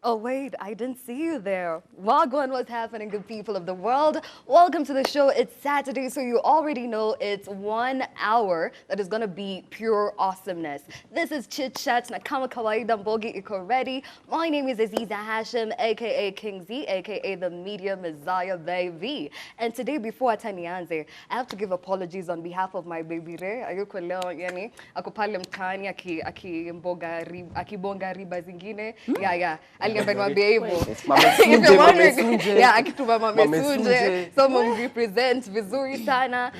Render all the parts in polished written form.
Oh wait, I didn't see you there. Wagwan, what's happening, good people of the world? Welcome to the show. It's Saturday, so you already know it's 1 hour that is gonna be pure awesomeness. This is Chit Chat na kama kawaida mbogi iko ready. My name is Aziza Hashim, aka King Z, aka the Media Messiah baby. And today, before atanianze, I have to give apologies on behalf of my baby Re. Ayuko leo yani ako pale mtaani akibonga riba zingine. Yeah. Niambia hivyo. If you're wondering, yeah, akituma mamesunje. Someone represents vizuri sana.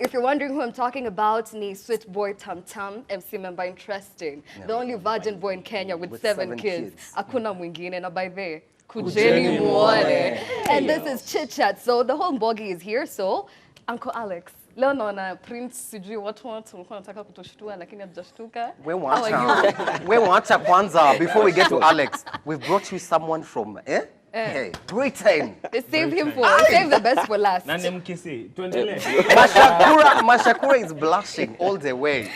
If you're wondering who I'm talking about, ni Sweet Boy Tam Tam, MC member interesting. The only virgin boy in Kenya with 7 kids. Hakuna mwingine na by the kujeni muone. And this is Chit Chat. So the whole mbogi is here. So Uncle Alex, leo naona Prince sijui watu mlikuwa nataka kutushtua lakini hatujashtuka. We wacha kwanza before we get to Alex. We've brought you someone from Hey, Britain. Save the best for last. Nani mkisi? Tuendelee. Mashakura is blushing all the way.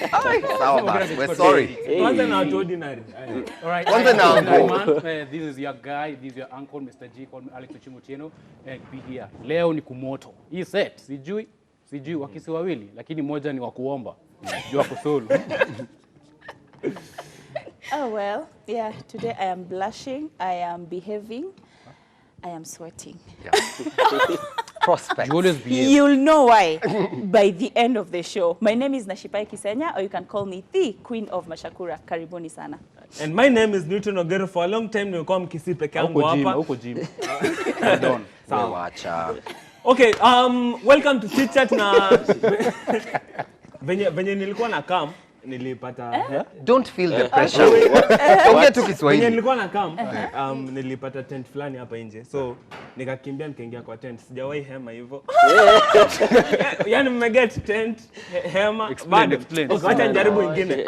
We're sorry. Kwanza na watu ordinary. All right. Kwanza na uncle. This is your guy, this is your uncle Mr. G called Alex Chimutieno and be here. Leo ni kumoto. Hii set sijui wakisi wawili lakini moja ni wa kuomba. Jua kusulu. Oh well, yeah, today I am blushing, I am behaving, I am sweating. Yeah. Prospect. You'll know why by the end of the show. My name is Nashipai Kisenya, or you can call me the Queen of Mashakura. Karibuni sana. And my name is Newton Ogero. For a long time nimekuwa mkisi peke yangu hapa. Huko gym. Sawa. Okay, welcome to Chit Chat na venye nilikuwa na kam nilipata Don't feel the pressure. Ongea tu Kiswahili. Venye nilikuwa na kam nilipata tent fulani hapa nje. So nikakimbia nikaingia kwa tent. Sijawahi hema hivyo. Yaani mmeget tent hema bado. Okay, acha nijaribu nyingine.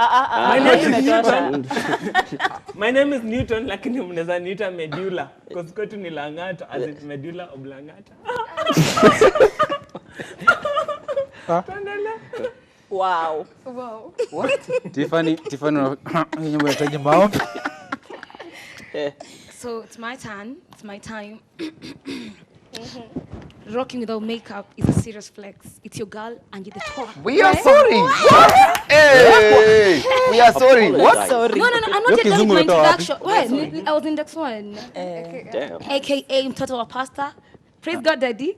My name is Newton lakini mnaweza niita Medulla because kwetu ni Langata as in Medulla oblongata. Wow. What? Tiffany, unahitaji maombi? So it's my turn. It's my time. Rocking without makeup is a serious flex. It's your girl and you're the top. We are sorry. What? Hey, we are sorry. What? Sorry. No. I'm not yet done with my introduction. Wait, I was index 1. Damn. AKA mtoto wa pasta. Praise God, Daddy.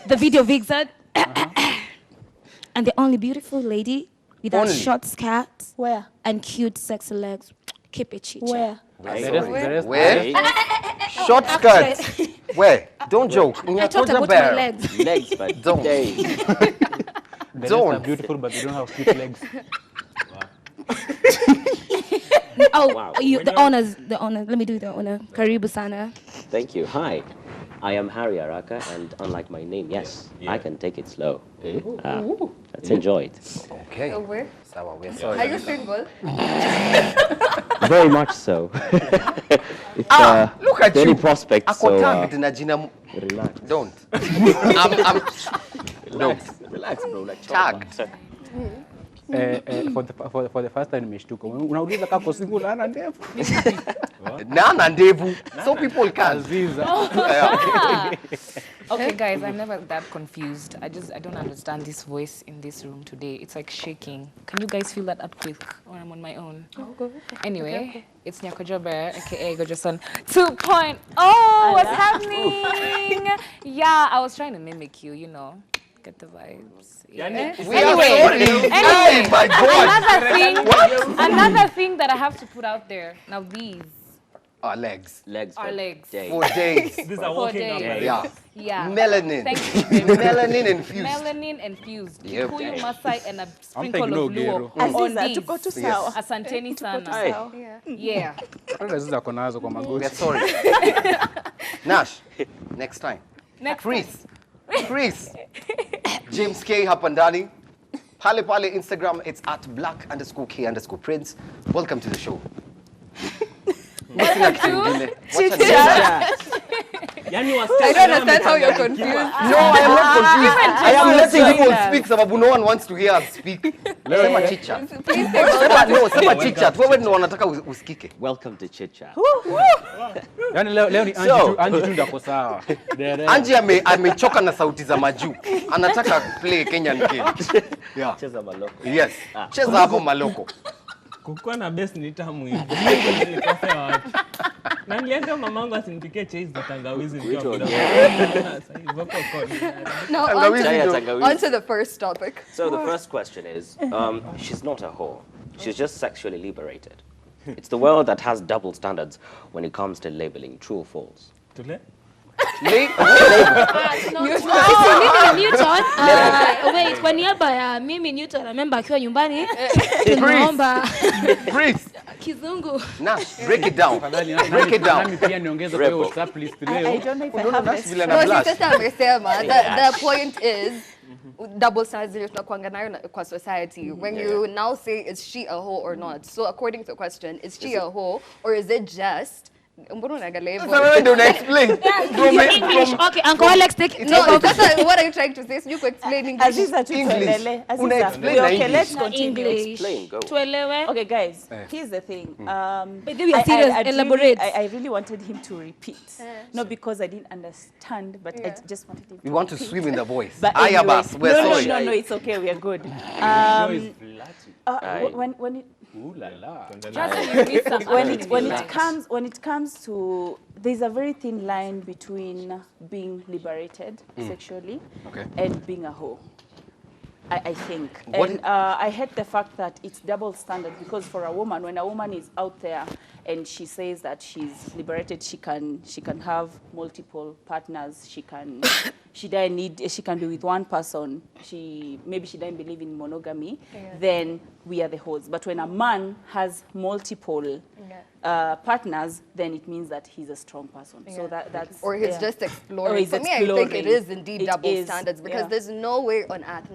The video vixen. And the only beautiful lady with that short skirt. Where? And cute sexy legs. Keep it chicha. Where? Where? Short skirt. Where? Don't joke. I talked about my legs. Legs, but Don't. Don't. Beautiful, but they don't have cute legs. Wow. The honors. Let me do the honor. Karibu sana. Thank you. Hi, I am Harry Araka, and unlike my name, yes, I can take it slow. Let's enjoy it. Okay. So we're sorry. Are you single? Very much so. Look at any you. prospects, so relax. Don't. Don't. Relax, bro. Like Tagged. For the first time nimeshtuka. Unauliza kama single ana ndevu. Nana ndevu. So people can. Aziza. Okay, guys, I'm never that confused. I don't understand this voice in this room today. It's like shaking. Can you guys feel that earthquake when I'm on my own? Anyway, it's Nyakojo Bear, aka Gojoson 2.0. What's happening? Yeah, I was trying to mimic you, you know. Get the vibes. Yeah. Anyway, my God. Another thing that I have to put out there. Now these Our legs. Our legs. For days. These are walking up. Yeah. Melanin. Thank you. Melanin infused. Melanin infused. Yep. Kikuyu, Masai, and a sprinkle of Luo. Aziza, tuko tu sawa. Asanteni sana. Yeah. Aziza kona nazo kwa magoti. We're sorry. Nash, next time. Chris. James K hapa ndani. Pale Instagram, it's at @black_K_Prince. Welcome to the show. I don't understand how you're confused. No, I am not confused. I am letting people speak sababu no one wants to hear us speak. Sema chicha. Sema chicha. Wewe ndio unataka usikike. Welcome to Chit Chat. Yani leo ni Angie tu ndako sawa. Angie amechoka na sauti za majuu. Anataka play Kenyan King. Yeah. Cheza maloko. Yes. Cheza hapo maloko. Kukuwa na best ni tamu hivi. Nilikosea wapi? Na niliambia mamangu asinipikie chase za tangawizi nikiwa mdogo. Now, on to the first topic. So the first question is, she's not a whore. She's just sexually liberated. It's the world that has double standards when it comes to labeling true or false. Tule? Mimi ni Newton. Wait, kwa niaba ya mimi Newton na member akiwa nyumbani tunaomba Kizungu. Nash, break it down. Break it down. Nami pia niongeze kwa WhatsApp list leo. I don't know if I have this. No, sasa amesema the point is double standards tunakuanga nayo kwa society. When you now say is she a hoe or not. So according to the question, is she a hoe or is it just mbona unaangalia hivyo? Sasa ndio explain. English. Okay, Uncle Alex take it. No, that's what I'm trying to say. So you could explain English. Aziza tuelele. Okay, let's continue. Explain, go. Tuelewe. Okay, guys, here's the thing. But we are serious. Elaborate. I really wanted him to repeat. Not because I didn't understand, but I just wanted him to We want to repeat. swim in the voice. But Ayabas, we're sorry. No, it's okay. We are good. When it Ooh la la. when it comes to, there's a very thin line between being liberated sexually and being a hoe. I think. And I hate the fact that it's double standard, because for a woman, when a woman is out there and she says that she's liberated, she can have multiple partners, she can be with one person, maybe she doesn't believe in monogamy, then we are the hoes. But when a man has multiple partners, then it means that he's a strong person. So that's or he's just exploring. Or he's For me, I think it is indeed double standards, because there's no way on earth,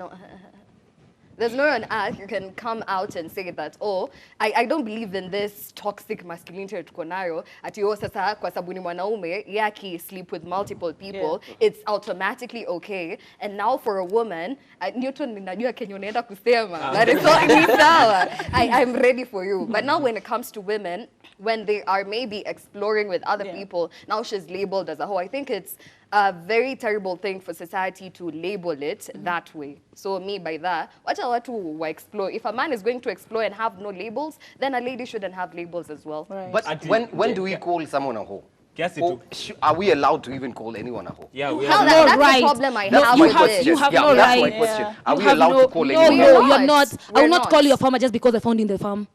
there's no way on earth you can come out and say that, oh, I don't believe in this toxic masculinity tuko nayo, ati sasa kwa sababu ni mwanaume yaki sleep with multiple people, it's automatically okay. And now for a woman, Newton ninajua Kenya unaenda kusema, that is so ni sawa. I'm ready for you. But now when it comes to women, when they are maybe exploring with other people, now she's labeled as a hoe. I think it's a very terrible thing for society to label it that way. So me by that, what I want to explore. If a man is going to explore and have no labels, then a lady shouldn't have labels as well. Right. But when do we call someone a hoe? Are we allowed to even call anyone a hoe? Yeah, we have that's no right. the problem I have with this. You have no that's right. my question. Are we You have allowed to call anyone a No, hoe? you're not. I will not not. call you a farmer just because I found in the farm.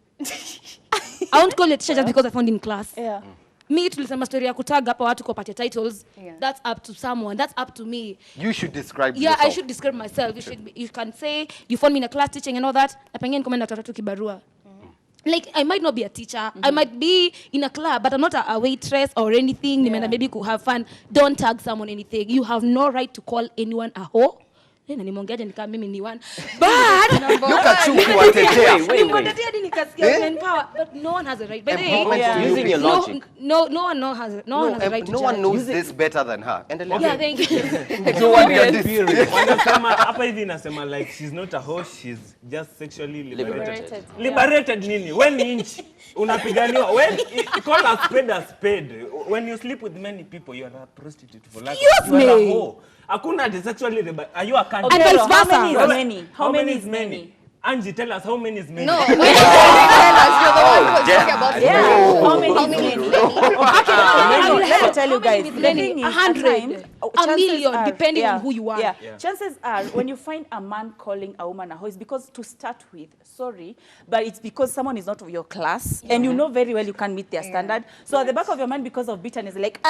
I won't call you a teacher just because I found in class. Yeah. Me tulisema story ya kutag hapa watu kupatia titles. That's up to someone. That's up to me. You should describe Yeah, yourself. I should describe myself. You can say you found me in a class teaching and all that. Na pengine komenda tutatu kibarua. Like, I might not be a teacher. I might be in a club, but I'm not a waitress or anything. Maybe could have fun. Don't tag someone anything. You have no right to call anyone a hoe. But Look at you kuwatetea. but no one has a right. But Using your logic. No one has a right to No one judge. knows this better than her. Yeah, thank you. No one can wanasema hapa hivi nasema like she's not a hoe, she's just sexually liberated. Liberated nini? When inch unapiganiwa, when call a spade. When you sleep with many people, you are a prostitute for life. You are a hoe. Hakuna sexually liberated. Are you a candidate? Okay, so how many is many? How many is many? Angie, tell us how many is many. No, wait, tell us. You're the one who was talking about How many is many? Let me tell you guys. The thing is, 100, a million, depending on who you are. Yeah. Chances are, when you find a man calling a woman a hoe, it's because, to start with, sorry, but it's because someone is not of your class, and you know very well you can't meet their standard. So at the back of your mind, because of bitterness, like,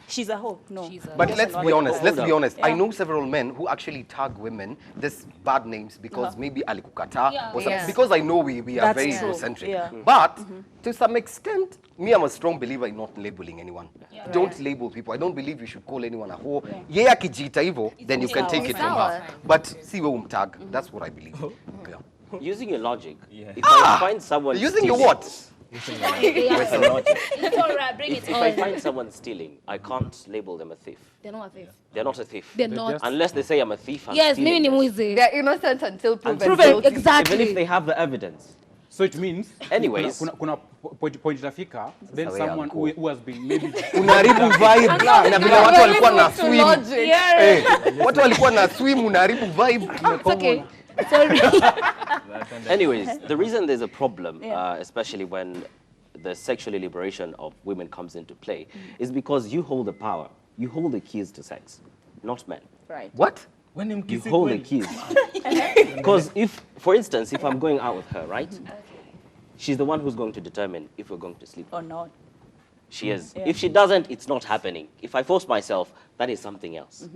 she's a hoe. No. But let's be honest. I know several men who actually tag women this bad names because maybe alikukata or something. Because I know we are very egocentric. Yeah. But to some extent, me, I'm a strong believer in not labeling anyone. Don't label people. I don't believe you should call anyone a hoe. Yeah, kijita hivyo, then you can take it from her. But see we tag. That's what I believe. Using your logic, if I find someone using your what? Listen logic. All right, bring it If on. I find someone stealing, I can't label them a thief. They're not a thief. They're not a thief. They're not. Unless they say I'm a thief. I'm Yes, stealing maybe this. ni They're innocent until proven Proven, guilty. exactly. Even if they have the evidence. So it means, Anyways. kuna point itafika, then Sawa someone yangu. who has been maybe Unaharibu vibe na vile watu walikuwa na swim. Yeah. Watu walikuwa na swim, unaharibu vibe. It's okay. Sorry. Anyways, the reason there's a problem, especially when the sexual liberation of women comes into play, is because you hold the power. You hold the keys to sex, not men. Right. What? You hold the keys. Because if, for instance, if I'm going out with her, right? She's the one who's going to determine if we're going to sleep. Or not. She is. If she doesn't, it's not happening. If I force myself, that is something else.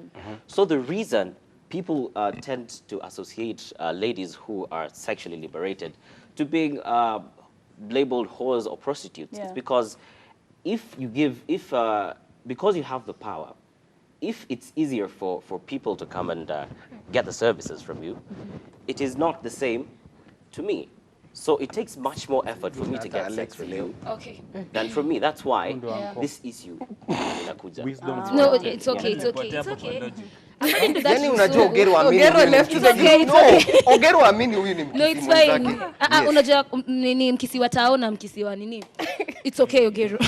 So the reason people tend to associate ladies who are sexually liberated to being labeled whores or prostitutes is because because you have the power, if it's easier for people to come and get the services from you, it is not the same to me. So it takes much more effort for me to get sex from you than from me. That's why this issue inakuja. No, it's okay. It's okay. It's okay. Yani unajua Ogero amini. Ogero left to the gate. No, Ogero amini huyu ni No, it's fine. Unajua nini mkisiwa tao na mkisiwa nini? It's okay, Ogero.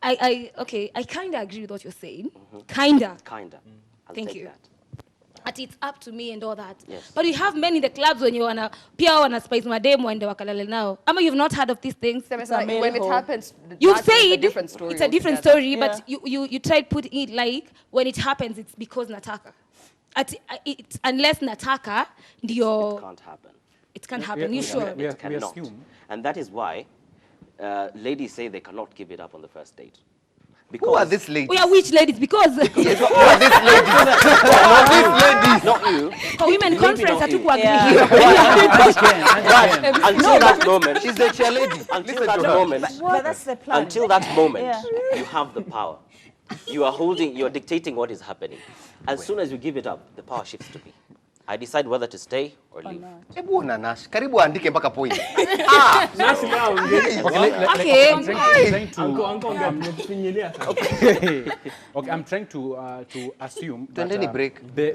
I kind of agree with what you're saying. Kinda. I'll Thank take you. that. But it's up to me and all that. Yes. But we have men in the clubs when you pia wana spice mademo and wakalale now. Ama you've not heard of these things. When it happens, You that's say a different story. it's a different story, but you try to put it like when it happens, it's because nataka. Unless nataka, ndio. It can't happen. It can't happen. You sure? It cannot. And that is why ladies say they cannot give it up on the first date. Because who are these ladies? We are which ladies? Because who are these ladies? Not you. For women conference, I took agree Until that moment, she's the chairlady. Until that moment, But that's the plan. until that moment, you have the power. You are dictating what is happening. As soon as you give it up, the power shifts to me. I decide whether to stay or leave. Hebu una Nash. Karibu andike mpaka point. Nash now. Okay. I'm trying to assume Twendeni break. The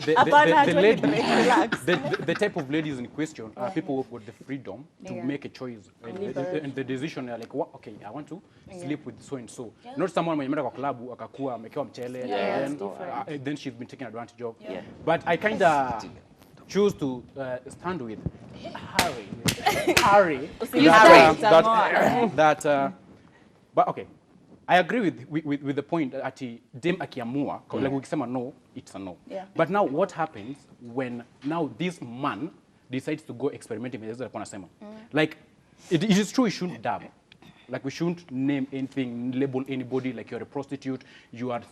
type of ladies in question are people who've got the freedom to make a choice and the decision are like, okay, I want to sleep with so and so. Not someone mwenye kwa klabu akakuwa amekewa mchele and then she's been taken advantage of. But I kind of choose to stand with Harry. But okay, I agree with the point that dem akiamua, like ukisema no, it's a no. But now what happens when now this man decides to go experimenting with this? Like it is true, we shouldn't dab. Like we shouldn't name anything, label anybody like you're a prostitute, you are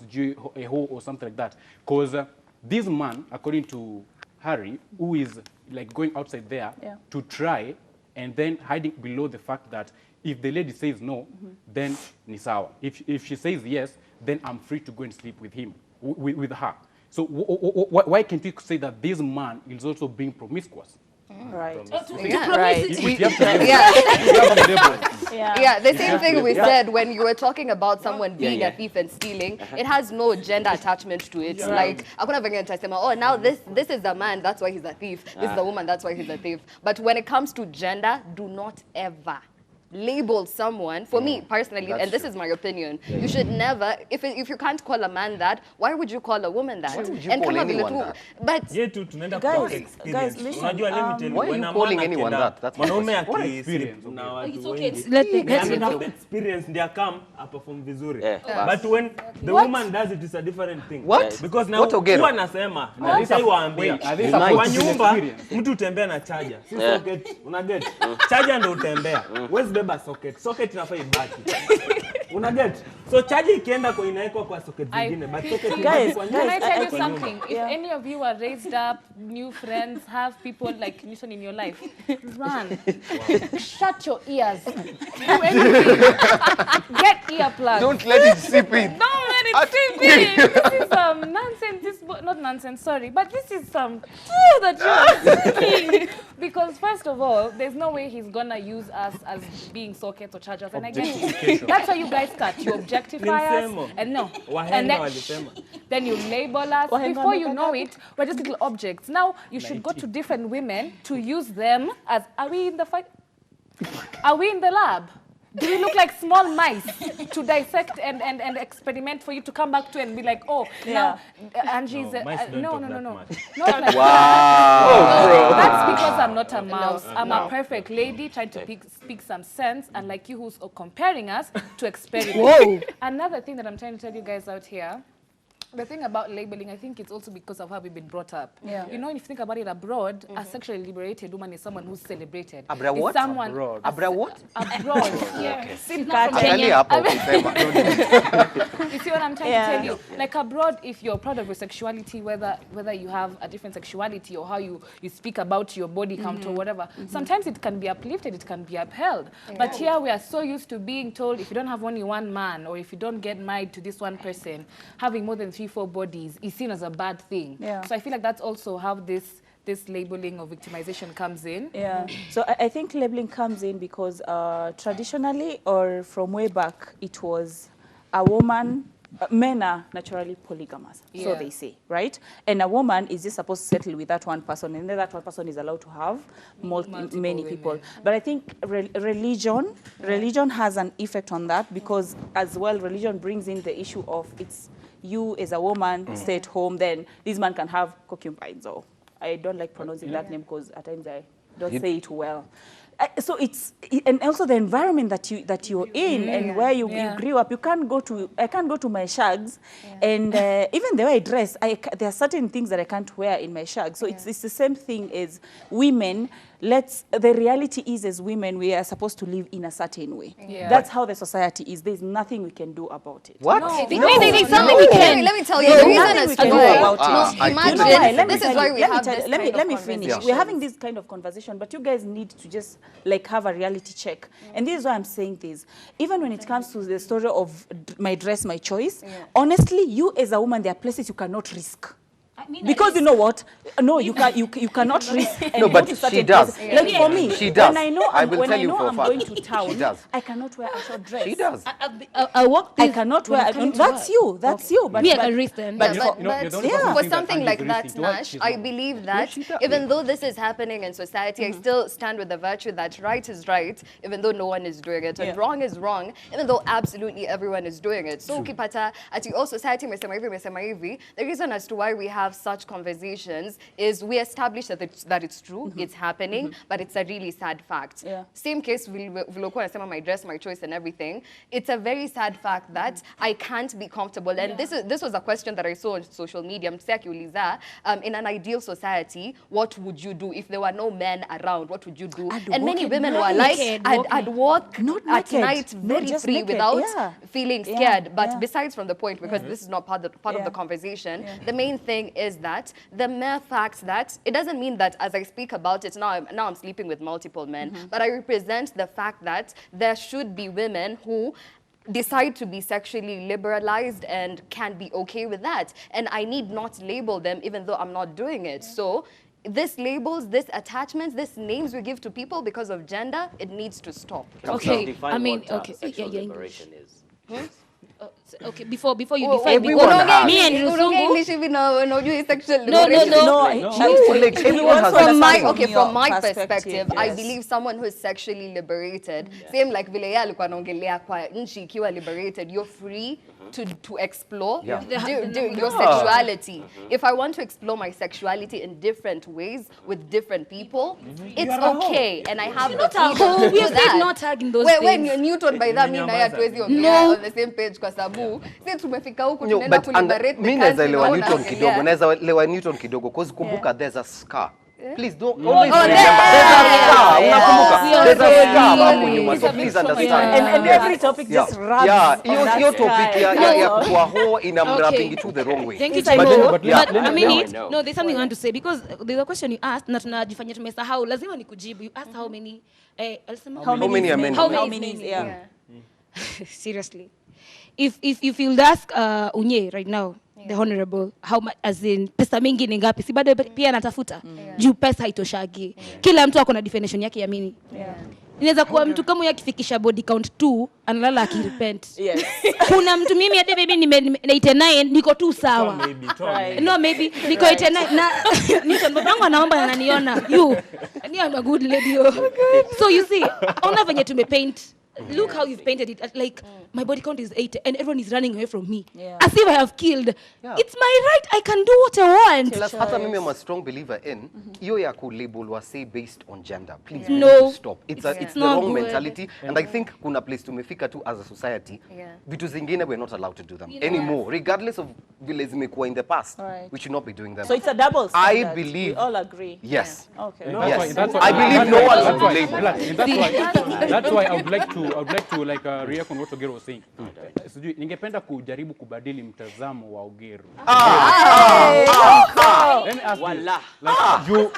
a hoe or something like that. Because this man, according to Harry, who is like going outside there to try and then hiding below the fact that if the lady says no, then ni sawa. If she says yes, then I'm free to go and sleep with him, with her. So why can't we say that this man is also being promiscuous? Right. Right. Yeah, the same thing we said when you were talking about someone being a thief and stealing. It has no gender attachment to it. Like, hakuna venye nitasema, oh, now this is the man, that's why he's a thief. This is the woman, that's why he's a thief. But when it comes to gender, do not ever label someone, for me personally, and this is my opinion, you should never, if you can't call a man that, why would you call a woman that? Why would you call anyone that? But guys, listen. Unajua, let me tell you, why are when you a calling man anyone akienda- that? That's mwanaume what akisleep na watu It's okay. wengi, Let me and enough experience, they come perform vizuri. But when the woman does it, it's a different thing. What? Because now What, Ogero? huwa nasema, na nishaiwaambia, kwa nyumba mtu utembea na charger. Si socket, unaget? Charger ndo utembea. Huwezi beba socket. Socket inafaa ibaki. Unaget? So charger ikienda kwa inawekwa kwa socket zingine, but socket Guys, kwa Can I tell you kwa something? nyumba. If any of you are raised up, new friends, have people like Newton in your life, run. Shut your ears. Do anything. Get earplugs. Don't let it seep in. Don't let it seep in. This is nonsense. Not nonsense, sorry. But this is some that you are speaking. Because Because first of all, there's no way he's gonna use us as being sockets or chargers. And I guess that's how you guys start. You objectify us, and then you label us. Before you know it, we're just little objects. Now you should go to different women to use them as. Are we in the fight? Are we in the lab? Do we look like small mice to dissect and experiment for you to come back to and be like, oh, now Angie's no. Wow. That's because I'm not a mouse. I'm a perfect lady trying to speak some sense, and like you who's comparing us to experiment. Whoa. Another thing that I'm trying to tell you guys out here, the thing about labeling, I think it's also because of how we've been brought up. Yeah. You know, if you think about it abroad, a sexually liberated woman is someone who's celebrated. Abra what? It's someone Abra what? Abroad. Yeah. You see what I'm trying to tell you? Like abroad, if you're proud of your sexuality, whether you have a different sexuality or how you speak about your body count or whatever, sometimes it can be uplifted, it can be upheld. Yeah. But here we are so used to being told if you don't have only one man or if you don't get married to this one person, having more than 3-4 bodies is seen as a bad thing. Yeah. So I feel like that's also how this labeling of victimization comes in. Yeah. So I think labeling comes in because traditionally or from way back, it was a woman. Men are naturally polygamous, so they say, right? And a woman is just supposed to settle with that one person, and then that one person is allowed to have many people. But I think religion has an effect on that because, as well, religion brings in the issue of it's you as a woman stay at home, then this man can have concubines. Or I don't like pronouncing that name because at times I don't say it well. So and also the environment that you're in and where you grew up. I can't go to my shags, and even the way I dress, there are certain things that I can't wear in my shags. So it's the same thing as women. The reality is, as women, we are supposed to live in a certain way. Yeah. That's how the society is. There's nothing we can do about it. What? No. There's something we can. Let me tell you. The reason is to about it. Imagine. This is why we have this Let me finish. We're having this kind of conversation, but you guys need to just like have a reality check. And this is why I'm saying this. Even when it comes to the story of my dress, my choice, honestly, you as a woman, there are places you cannot risk. Because you know what? No, you cannot risk. No, but she does. Like for me, she does. When I know I'm going to town, I cannot wear a short dress. She does. I cannot wear. That's you. That's you. But me, I can risk then. But for something like that, Nash, I believe that even though this is happening in society, I still stand with the virtue that right is right, even though no one is doing it, and wrong is wrong, even though absolutely everyone is doing it. So ukipata ati society mesema hivi, the reason as to why we have such conversations is we establish that it's true, it's happening, but it's a really sad fact. Yeah. Same case, my dress, my choice and everything. It's a very sad fact that I can't be comfortable. And this was a question that I saw on social media. In an ideal society, what would you do if there were no men around? What would you do? And many women were like, I'd walk at night very free without feeling scared. But besides from the point, because this is not part of the conversation, the main thing is that the mere fact that it doesn't mean that as I speak about it now I'm sleeping with multiple men, but I represent the fact that there should be women who decide to be sexually liberalized and can be okay with that, and I need not label them even though I'm not doing it. So this labels, this attachments, this names we give to people because of gender, it needs to stop. Okay, I mean, sexual liberation is. Okay, before you define, me and English even know sexual liberation. From my perspective, I believe someone who is sexually liberated, same like vile yeye alikuwa anaongelea kwa nchi ikiwa liberated, you're free to explore your sexuality. If I want to explore my sexuality in different ways with different people, it's okay, and I have the freedom to do that. Not tagging those things. When you're Newton by that, mean I hatuwezi ongea on the same page kwa sababu sisi tumefika huku tunaenda kuliberate. Mimi naweza elewa Newton kidogo, because kumbuka there's a scar. Please don't always remember. There's a scar hapo nyuma, so please understand. And every topic just runs. Your topic ya kwa ho inamwrapping to the wrong way. Thank you, but I mean, no, there's something I want to say, because there's a question you asked na tunajifanya tumesahau, lazima nikujibu. You asked how many how many are men? How many? Yeah. Seriously. if you'll ask Unye right now, the honorable, how much, as in pesa mingi ni ngapi, si bado pia anatafuta juu pesa haitoshagi. Kila mtu akona definition yake ya mini. Inaweza kuwa mtu kama yakifikisha body count 2 analala akirepent. Yes. Kuna mtu mimi hata baby nime 89 niko tu sawa. No maybe niko 89 na niko babangu anaomba na ananiona. You ni I'm a good lady. So you see, ona venye tumepaint. Look how you've painted it. Like my body count is 80 and everyone is running away from me. As if I have killed. It's my right. I can do what I want. Plus, hata mimi I'm a strong believer in hiyo ya ku-label wase based on gender. Please stop. It's the wrong mentality. And I think kuna place tumefika tu as a society. Vitu zingine we're not allowed to do them anymore. Regardless of vile zimekuwa in the past, we should not be doing them. So it's a double standard. I believe. We all agree. Yes. Okay. Yes. I believe no one should be labeled. That's why I would like to react on what Ogero was saying. Sijui ningependa kujaribu kubadili mtazamo wa Ogero. Let me ask you,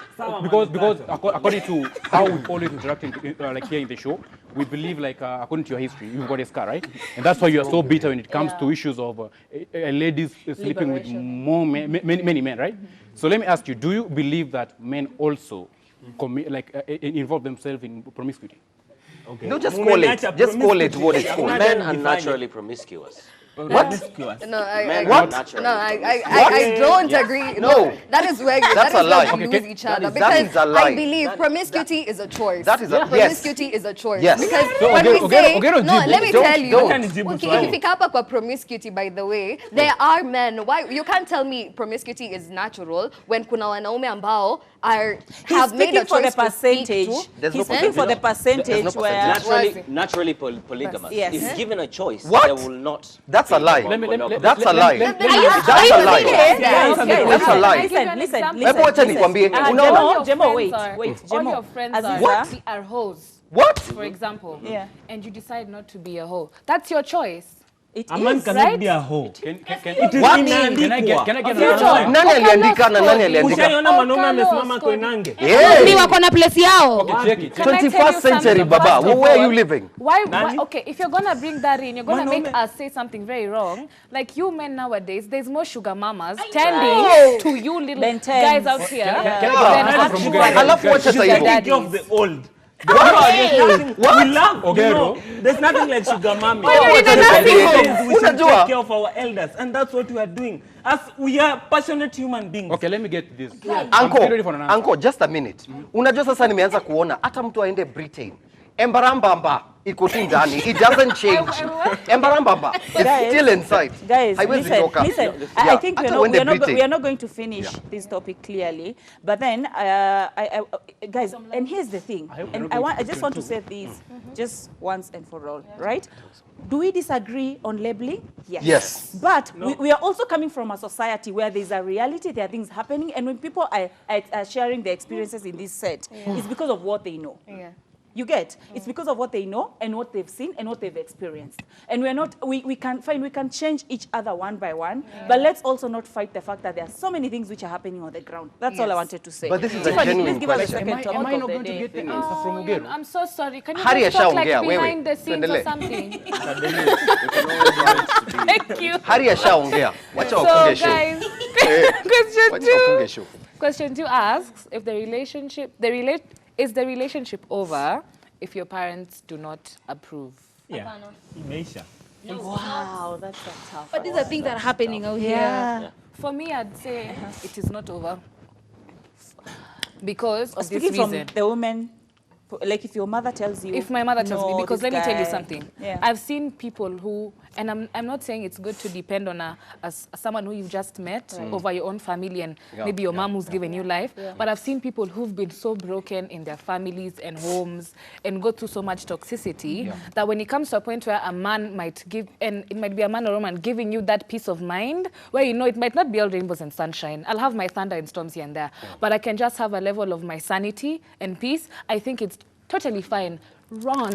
because according to how we always interact like here in the show, we believe like according to your history, you've got a scar, right? And that's why you are so bitter when it comes to issues of ladies sleeping with many men, right? So let me ask you, do you believe that men also involve themselves in promiscuity? Okay. No, just call it what it's called. Men are naturally promiscuous. What? No, I don't agree. No, that is where you lose each other. Because I believe promiscuity is a choice. That is a promiscuity is a choice. Yes. Because when we say, let me tell you, if you pick up promiscuity, by the way, there are men. Why you can't tell me promiscuity is natural when kuna wanaume ambao have made a choice to speak to. He's speaking for the percentage where naturally polygamous. Yes. If given a choice, What? they will not. That's a lie. That's a lie. That's a lie. That's a lie. Listen. Jemo, wait. All your friends are hoes. What? For example. And you decide not to be a hoe. That's your choice. A man cannot be a hoe. Can I get Nani aliandika na nani aliandika? Ushaona mwanaume amesimama Koinange? Ni wako na place yao. 21st century baba. Where are you living? Why? Okay, if you're gonna bring that in, you're gonna make us say something very wrong. Like you men nowadays, there's more sugar mamas tending to you little guys out here. Alafu wacha hivyo. Of the old. What? We love Ogero. There's nothing like sugar mommy. We should take care of our elders, and that's what we are doing. As we are passionate human beings. Okay, let me get this. Uncle, just a minute. Unajua sasa nimeanza kuona hata mtu aende Britain. Embarambamba iko tu ndani. It doesn't change. Embarambamba it's still inside. Guys, listen. I think we are not going to finish this topic clearly. But then, guys, and here's the thing. I just want to say this just once and for all, right? Do we disagree on labeling? Yes. But we are also coming from a society where there's a reality, there are things happening, and when people are sharing their experiences in this set, it's because of what they know. You get? It's because of what they know and what they've seen and what they've experienced. And we can change each other one by one, but let's also not fight the fact that there are so many things which are happening on the ground. That's all I wanted to say. But this is a genuine question. Am I not going to get the answer from Ogero? I'm so sorry. Can you just talk like behind the scenes or something? Thank you. Hari ashaongea. Wacha wafunge show. Question 2 asks if is the relationship over if your parents do not approve? Yeah. Imeisha. Wow, that's a tough. But these are things that are happening out here. For me, I'd say it is not over because of this reason. reason. From the woman, like if your mother tells you. If my mother tells me, because let me tell you something. Yeah. I've seen people who, and I'm not saying it's good to depend on someone who you've just met over your own family and maybe your mom who's given you life. But I've seen people who've been so broken in their families and homes and go through so much toxicity that when it comes to a point where a man might give, and it might be a man or a woman giving you that peace of mind, where you know it might not be all rainbows and sunshine. I'll have my thunder and storms here and there, but I can just have a level of my sanity and peace. I think it's totally fine. Run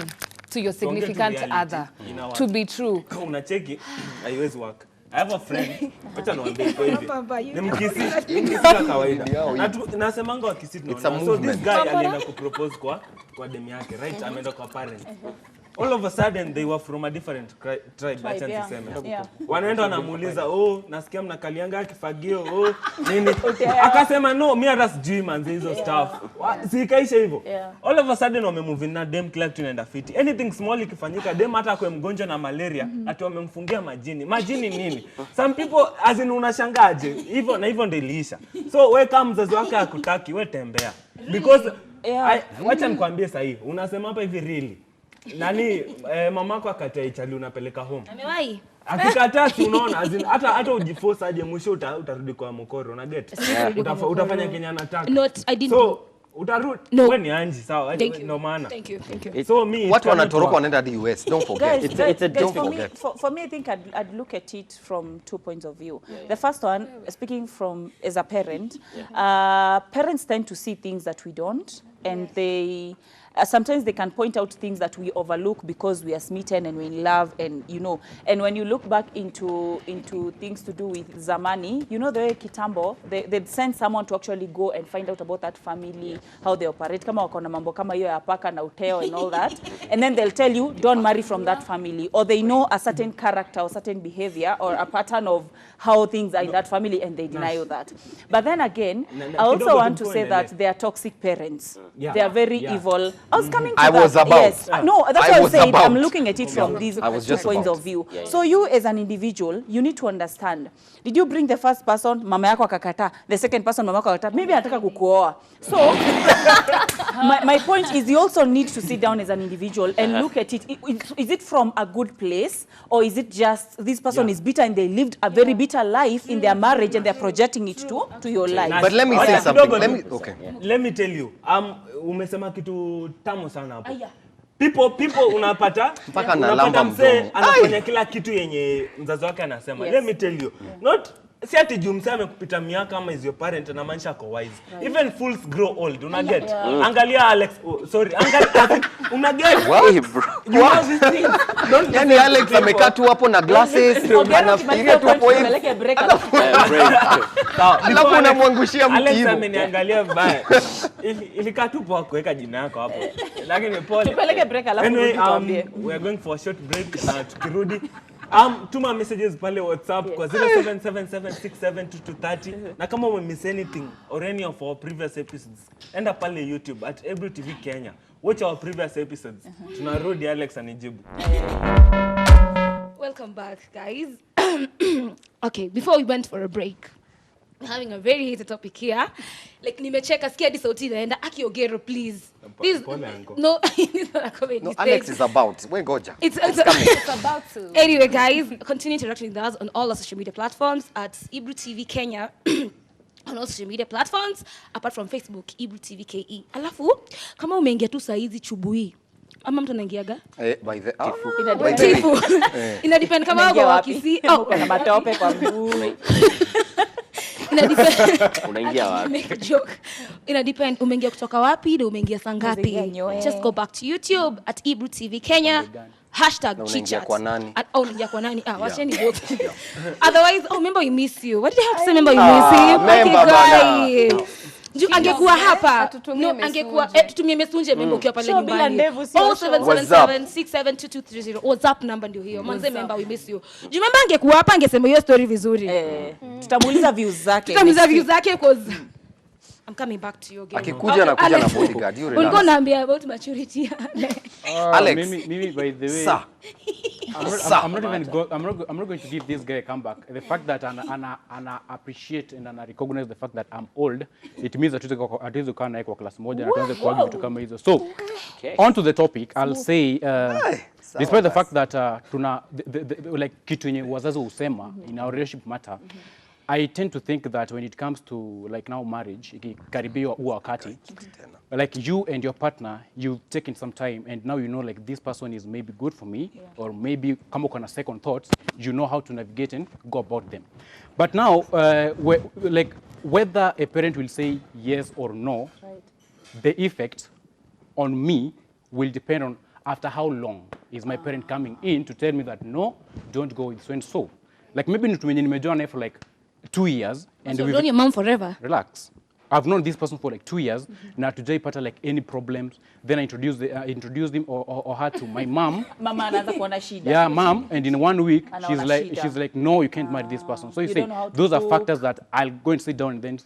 to your significant other to be true. Unacheki haiwezi work. I have a friend. Acha niwaambie iko hivi. Ni mkisi kawaida. Nasemanga wakisi tunaona. So this guy alienda kupropose kwa demu yake, right? Ameenda kwa parents. all of a sudden they were from a different tribe, acha niseme. Wanaenda wanamuuliza, "Oh, nasikia mnakalianga kifagio, oh, nini?" Akasema, "No, mimi hata sijui manzi hizo stuff." Sikaisha hivyo. All of a sudden wamemove na dem kila kitu inaenda fiti. Anything small ikifanyika, dem hata kwa mgonjwa na malaria, ati wamemfungia majini. Majini nini? Some people as in unashangaje. Hivyo na hivyo ndio iliisha. So wewe kama mzazi wako hakutaki, wewe tembea. Because wacha nikwambie sahihi, unasema hapa hivi really. Nani mamako akataa ichali unapeleka home. Amewahi. Akikataa si unaona hata ujiforce aje mwisho utarudi kwa mkoro una get. Utafanya Kenya anataka. Not I didn't. So utarudi wewe ni anji sawa ndio maana. Thank you. So me watu wanatoroka wanaenda hadi US, don't forget. For me I think I'd look at it from 2 points of view. The first one, speaking from as a parent, parents tend to see things that we don't, and they sometimes they can point out things that we overlook because we are smitten and we're in love, and you know, and when you look back into things to do with zamani, you know, the way kitambo they'd send someone to actually go and find out about that family, how they operate, kama wako na mambo kama hiyo ya paka na uteo and all that, and then they'll tell you don't marry from that family, or they know a certain character or certain behavior or a pattern of how things are in that family, and they deny you that. But then again, I also want to say that they are toxic parents. They are very evil. I was coming to that. Was about. Yes. No, that's what I was saying. About. I'm looking at it from these 2 points of view. So you as an individual, you need to understand. Did you bring the first person, mama yako akakataa, the second person, mama yako akakataa, maybe anataka kukuoa. So my point is you also need to sit down as an individual and look at it. Is it from a good place, or is it just this person is bitter and they lived a very bitter life in their marriage and they're projecting it to your life? But let me say something. Let me tell you. Umesema kitu tamu sana hapo. People unapata mzee anafanya kila kitu yenye mzazi wake anasema. Let me tell you. Not si ati jumsema amekupita miaka kama is your parent na maanisha ako wise. Even fools grow old, una get. Angalia Alex, angalia una get. Yani Alex amekaa tu hapo na glasses, anafikiria tu hapo hivi. Alafu unamwangushia mtu Alex hivyo. ameniangalia vibaya. Ilikaa tu poa kuweka jina yako hapo. Lakini pole. Tupeleke break alafu tuambie. We are going for a short break. Tukirudi tuma messages pale WhatsApp kwa 0777672230, na kama umemiss anything or any of our previous episodes, enda pale YouTube at Ebru TV Kenya. Watch our previous episodes. Tunarudi Alex anijibu. Welcome back, guys. Okay, before we went for a break, we're having a very heated topic here. Like nimecheka sikia hadi sauti inaenda Akiogero, please. Please. No, it's not a comedy. No, Alex is about. We goja. It's about to. Anyway, guys, continue interacting with us on all our social media platforms at Ebru TV Kenya. On all social media platforms apart from Facebook, Ebru TV KE. Alafu kama umeingia tu saa hizi chubui ama mtu anaingiaga by the tifu. Ina depend kama wako wakisi na matope kwa mguu. Ina depend unaingia wapi. Make a joke. Ina depend umeingia kutoka wapi na umeingia saa ngapi. Just go back to YouTube at Ebru TV Kenya. #chitchat. Unaingia kwa nani? Wacheni joke. Otherwise, remember we miss you. What did you have to say? Remember we miss you. Okay, angekuwa hapa. No, angekuwa tutumie messenger member ukiwa pale nyumbani. 0777672230. WhatsApp number ndio hiyo. Manze member we miss you. Remember angekuwa hapa angesema hiyo story vizuri. Tutamuuliza views zake. Cause I'm coming back to you again. Akikuja na kuja na bodyguard. You relax. Ulikuwa unaambia about maturity. Alex. Mimi by the way. Sir. I'm not going to give this guy a comeback. The fact that ana appreciate and ana recognize the fact that I'm old, it means that hatuwezi kukaa naye kwa class moja na tuanze kuargue vitu kama hizo. So, on to the topic, I'll say despite the fact that tuna like kitu yenye wazazi husema in our relationship matter, I tend to think that when it comes to like now marriage, ikikaribia huo wakati, like you and your partner, you've taken some time and now you know like this person is maybe good for me, or maybe kama uko na second thoughts, you know how to navigate and go about them. But now, like whether a parent will say yes or no, the effect on me will depend on after how long is my parent coming in to tell me that no, don't go with so and so. Like maybe nimejoa naye for like 2 years, and so we've known your mom forever. Relax. I've known this person for like 2 years. Na tujaipata like any problems. Then I introduced him or her to my mom. Mama anaanza kuona shida. Yeah, mom. And in 1 week, Anaona she's like, no, you can't marry this person. So you say those are factors that I'll go and sit down and then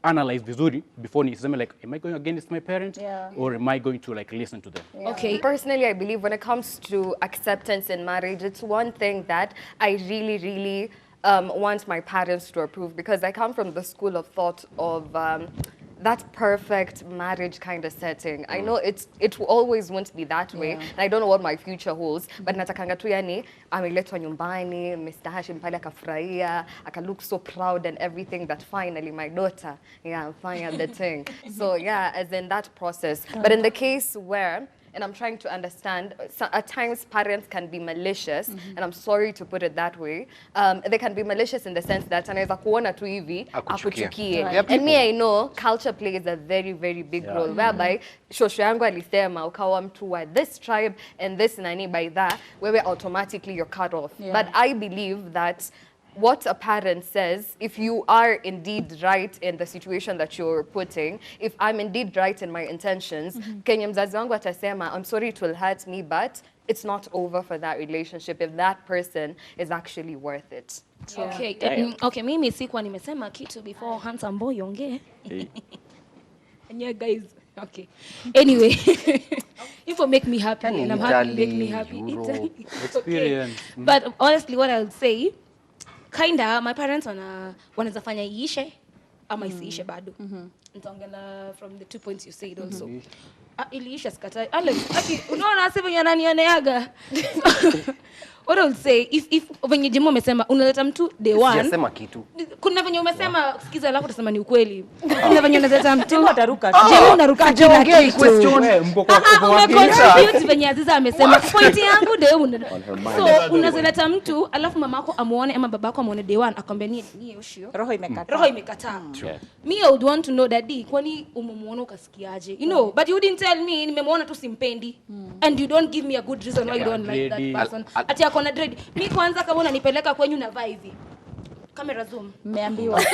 analyze vizuri before niseme like, am I going against my parents or am I going to like listen to them? Yeah. Okay. Personally, I believe when it comes to acceptance in marriage, it's one thing that I really, really want my parents to approve, because I come from the school of thought of that perfect marriage kind of setting. I know it always won't be that way, and I don't know what my future holds, but natakanga tu yani ameletwa nyumbani, Mr. Hashim pale akafurahia, aka look so proud and everything, that finally my daughter, finally the thing. So yeah, as in that process. But in the case where, and I'm trying to understand, so at times parents can be malicious, and I'm sorry to put it that way. They can be malicious in the sense that anaweza kuona tu hivi akuchukie. And me, I know culture plays a very, very big role, whereby shosho yangu alisema ukawa mtu wa this tribe and this nani, by that wewe automatically you're cut off. But I believe that what a parent says, if you are indeed right in the situation that you're putting, if I'm indeed right in my intentions, Kenya mzazi wangu atasema, I'm sorry it will hurt me, but it's not over for that relationship if that person is actually worth it. Okay, mimi sikuwa nimesema kitu before handsome boy ongee. And yeah, guys, okay. Anyway, if it make me happy and I'm happy, make me happy. Experience. But honestly, what I would say, kinda my parents wanaweza fanya iishe ama isiishe bado. Nitaongea from the 2 points you said also. Iliisha sikatai. Unaona sasa venye ananioneaga. What I would say, if venye Jimo umesema unaleta mtu day one. Sijasema kitu. Kuna venye umesema sikiza alafu utasema ni ukweli. Kuna venye unaleta mtu ataruka. Jimo unaruka kila kitu. Question. Venye Aziza amesema point yangu day one. So unazaleta mtu alafu mamako amuone ama babako amuone day one akwambia ni ushio. Roho imekataa. Me I would want to know that kwani umemuona ukasikiaje? You know, but you didn't tell me nimemuona tu simpendi. And you don't give me a good reason why you don't like that person. Ati akona dread. Mi kwanza kama unanipeleka kwenyu na vaa hivi. Kamera zoom. Mmeambiwa. So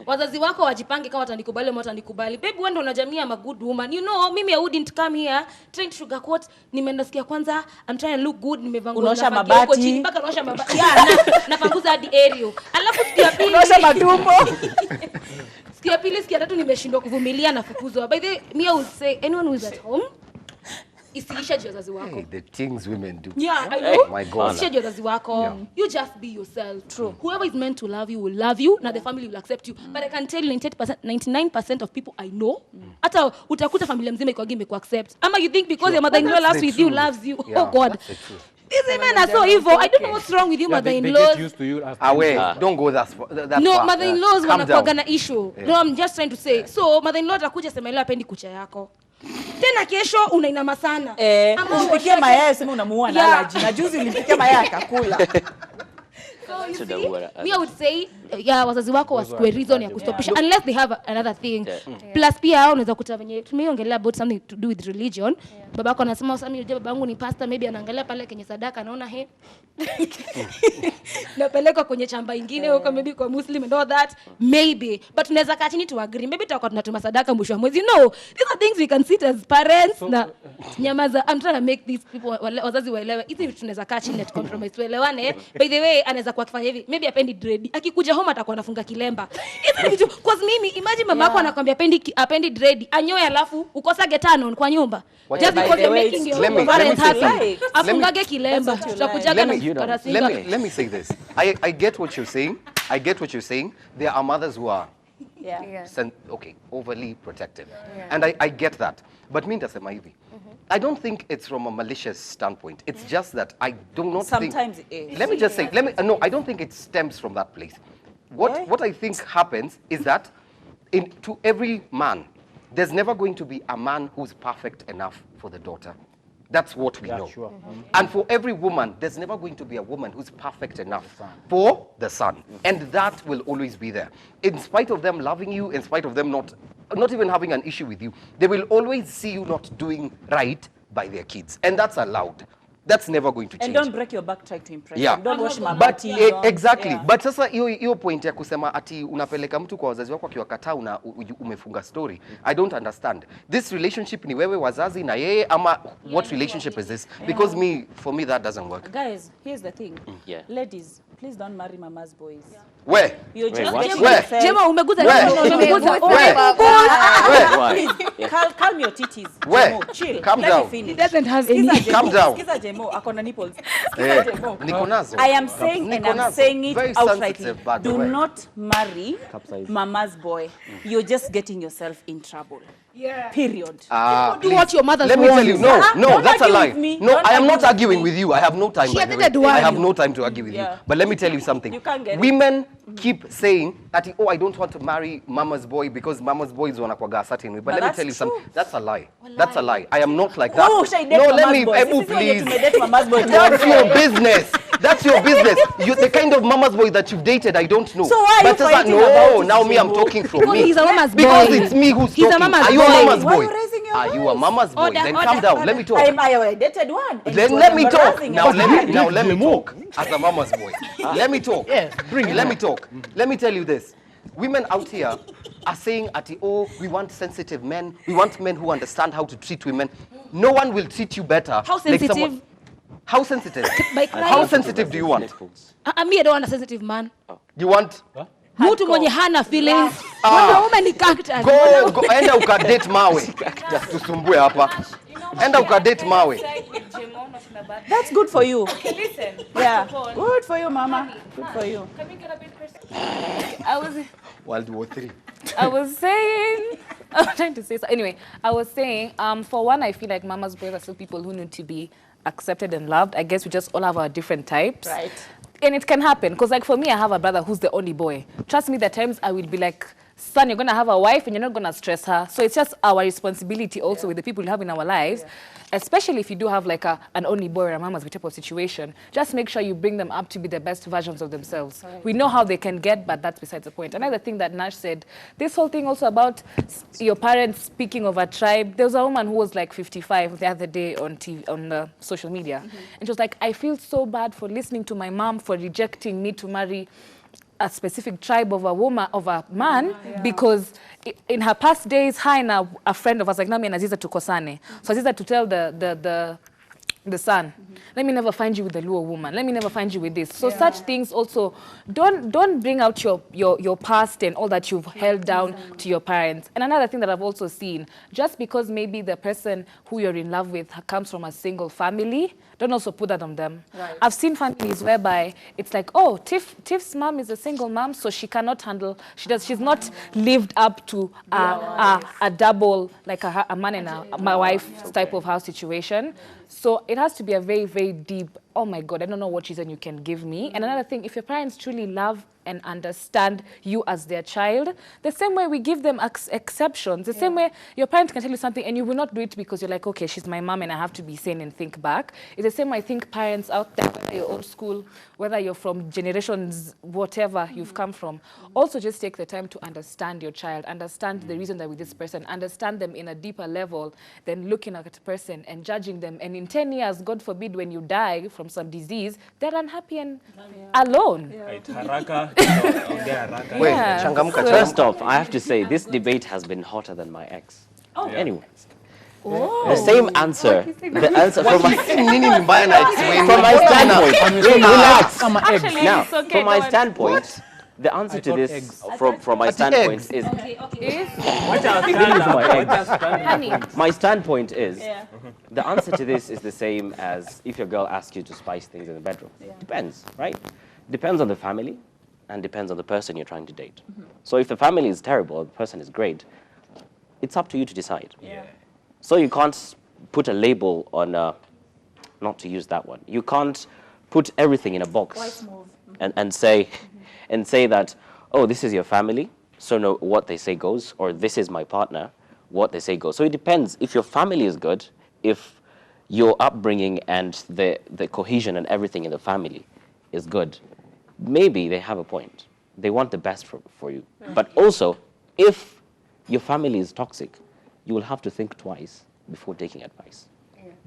wazazi wako wajipange kama watanikubali ama watanikubali. Baby wewe ndo unajamia I'm a good woman. You know, mimi I wouldn't come here trying to sugarcoat. Nimeenda sikia kwanza I'm trying to look good, nimevaa nguo unaosha mabati. Mpaka unaosha mabati. Na panguza hadi aerial. Alafu sikia pili. Unaosha matumbo. Sikia pili, sikia tatu nimeshindwa kuvumilia na fukuzwa. By the way, me I would say anyone who is at home, isilisha wazazi wako. Hey, the things women do. Yeah, I know. My God. Isilisha wazazi wako. You just be yourself. True. Whoever is meant to love you will love you. Now the family will accept you. But I can tell you 99% of people I know, hata utakuta familia mzima iko imekuwa accept. Ama you think because your mother-in-law loves with you, loves you. Oh God. These men are so evil. I don't know what's wrong with you, mother-in-laws. They get used to you as Don't go that far. No, mother-in-laws wanakuwa na issue. No, I'm just trying to say. So mother-in-law atakuja sema leo apendi kucha yako. Tena kesho unainama sana. Ama upikie mayai sema unamuua na allergy. Na juzi ulimpikia mayai akakula. So you see, me I would say, wazazi wako wasikwe reason ya kustopisha unless they have another thing. Plus pia unaweza kuta venye tumeongelea about something to do with religion. Babako anasema sasa mimi babangu ni pastor, maybe anaangalia pale kwenye sadaka anaona napeleka kwenye chamba ingine huko maybe kwa Muslim and all that, maybe. But tunaweza kaa chini to agree. Maybe tutakuwa tunatuma sadaka mwisho wa mwezi. You know, these are things we can sit as parents na nyamaza. I'm trying to make these people wazazi waelewe. Hizi tunaweza kaa chini to compromise tuelewane. By the way, anaweza kuwa akifanya hivi. Maybe apendi dread. Akikuja home atakuwa anafunga kilemba. Hizi vitu cause mimi imagine mama yako anakuambia apendi dread. Anyoe alafu ukosage tano kwa nyumba. Just because you're making your parents happy. Afungage kilemba. Tutakujaga na karasinga. Let me say this. I get what you're saying. I get what you're saying. There are mothers who are overly protective. And I get that. But me nitasema hivi. I don't think it's from a malicious standpoint. It's just that I do not Sometimes think... it is. Let me just say, no, I don't think it stems from that place. What I think happens is that to every man, there's never going to be a man who's perfect enough for the daughter. That's what we know. Sure. And for every woman, there's never going to be a woman who's perfect enough for the son. And that will always be there. In spite of them loving you, in spite of them not even having an issue with you, they will always see you not doing right by their kids. And that's allowed. That's never going to change. And don't break your back trying to impress them. Don't wash my but body. Exactly. But sasa hiyo point ya kusema ati unapeleka mtu kwa wazazi wako akiwakataa umefunga story. I don't understand. This relationship ni wewe wazazi na yeye ama what relationship is this? Because for me that doesn't work. Guys, here's the thing. Ladies, please don't marry mama's boys. Where? You're just Jema umeguza. Calm your titties. Where? Chill. Calm down. He doesn't have any. Calm down. Skiza Jemo, akona nipples. Niko nazo. I am saying and I'm saying it very outrightly. Do way. not marry mama's boy. You're just getting yourself in trouble. Period. Do what your mother Let me tell you, no, that's a lie. No, Don't I am argue not with arguing me. with you. I have no time. By the way. I have no time to argue with you. But let me tell you something. You can't get it. Women keep saying that, oh, I don't want to marry mama's boy because mama's boy is wanakwaga a certain way. But let me tell you something. That's a lie. That's a lie. I am not like that. No, let me, Ebru, please. That's your business. That's your business. The kind of mama's boy that you've dated, I don't know. So why are you fighting about it, now me, I'm talking from me. He's a mama's boy. Because it's me who's He's talking. a mama's Are you a boy. mama's Why are boy? you raising your Are you a voice? mama's boy? Then calm down. Let me talk. I dated one. and Then it was let me talk. embarrassing. Now let me talk as a mama's boy. Let me talk. Let me talk. Let me tell you this. Women out here are saying, oh, we want sensitive men. We want men who understand how to treat women. No one will treat you better. How sensitive? How sensitive? By crying. How sensitive do you want? Me, I don't want a sensitive man. You want? Mtu mwenye hana feelings. Mwanaume ni cactus. Go, enda ukadate mawe. Tusumbue hapa. Enda ukadate mawe. That's good for you. Okay, listen. Yeah. Good for you, mama. Good for you. Can we get a bit personal? World War III. I was trying to say so. Anyway, I was saying, for one, I feel like mama's boys are still people who need to be accepted and loved. I guess we just all have our different types. Right. And it can happen. Because like for me, I have a brother who's the only boy. Trust me, the times I will be like, son, you're going to have a wife and you're not going to stress her. So it's just our responsibility also with the people we have in our lives. Especially if you do have like an only boy or a mama's type of situation, just make sure you bring them up to be the best versions of themselves. Right. We know how they can get, but that's besides the point. Another thing that Nash said, this whole thing also about your parents speaking of a tribe. There was a woman who was like 55 the other day on TV, on social media. And she was like, I feel so bad for listening to my mom for rejecting me to marry a specific tribe of a woman, of a man, because in her past days, her and a friend of us, like Nami and Aziza tukosane. So Aziza to tell the son, let me never find you with the Luo woman. Let me never find you with this. So such things also, don't bring out your past and all that you've held down to your parents. And another thing that I've also seen, just because maybe the person who you're in love with comes from a single family, don't also put that on them. Right. I've seen families whereby it's like, oh, Tiff's mom is a single mom, so she cannot handle, she's not lived up to a double, like a man and my wife type of house situation. So it has to be a very, very deep, oh my God, I don't know what reason you can give me. And another thing, if your parents truly love and understand you as their child, the same way we give them exceptions, the same way your parents can tell you something and you will not do it because you're like, okay, she's my mom and I have to be sane and think back. It's the same way I think parents out there, whether you're old school, whether you're from generations, whatever you've come from, also just take the time to understand your child, understand the reason they're with this person, understand them in a deeper level than looking at a person and judging them. And in 10 years, God forbid, when you die from some disease, they're unhappy and alone. Wait, changamka. First off, I have to say, this debate has been hotter than my ex. Anyways. The same answer. The answer from my standpoint. Relax. Now, from my standpoint, the answer to this, from my standpoint, is. My standpoint is, the answer to this is the same as if your girl asks you to spice things in the bedroom. Depends, right? Depends on the family. And depends on the person you're trying to date. So if the family is terrible, the person is great, it's up to you to decide. So you can't put a label on, not to use that one, you can't put everything in a box and say that, oh, this is your family, so no, what they say goes, or this is my partner, what they say goes. So it depends. If your family is good, if your upbringing and the cohesion and everything in the family is good, maybe they have a point. They want the best for you. But also, if your family is toxic, you will have to think twice before taking advice.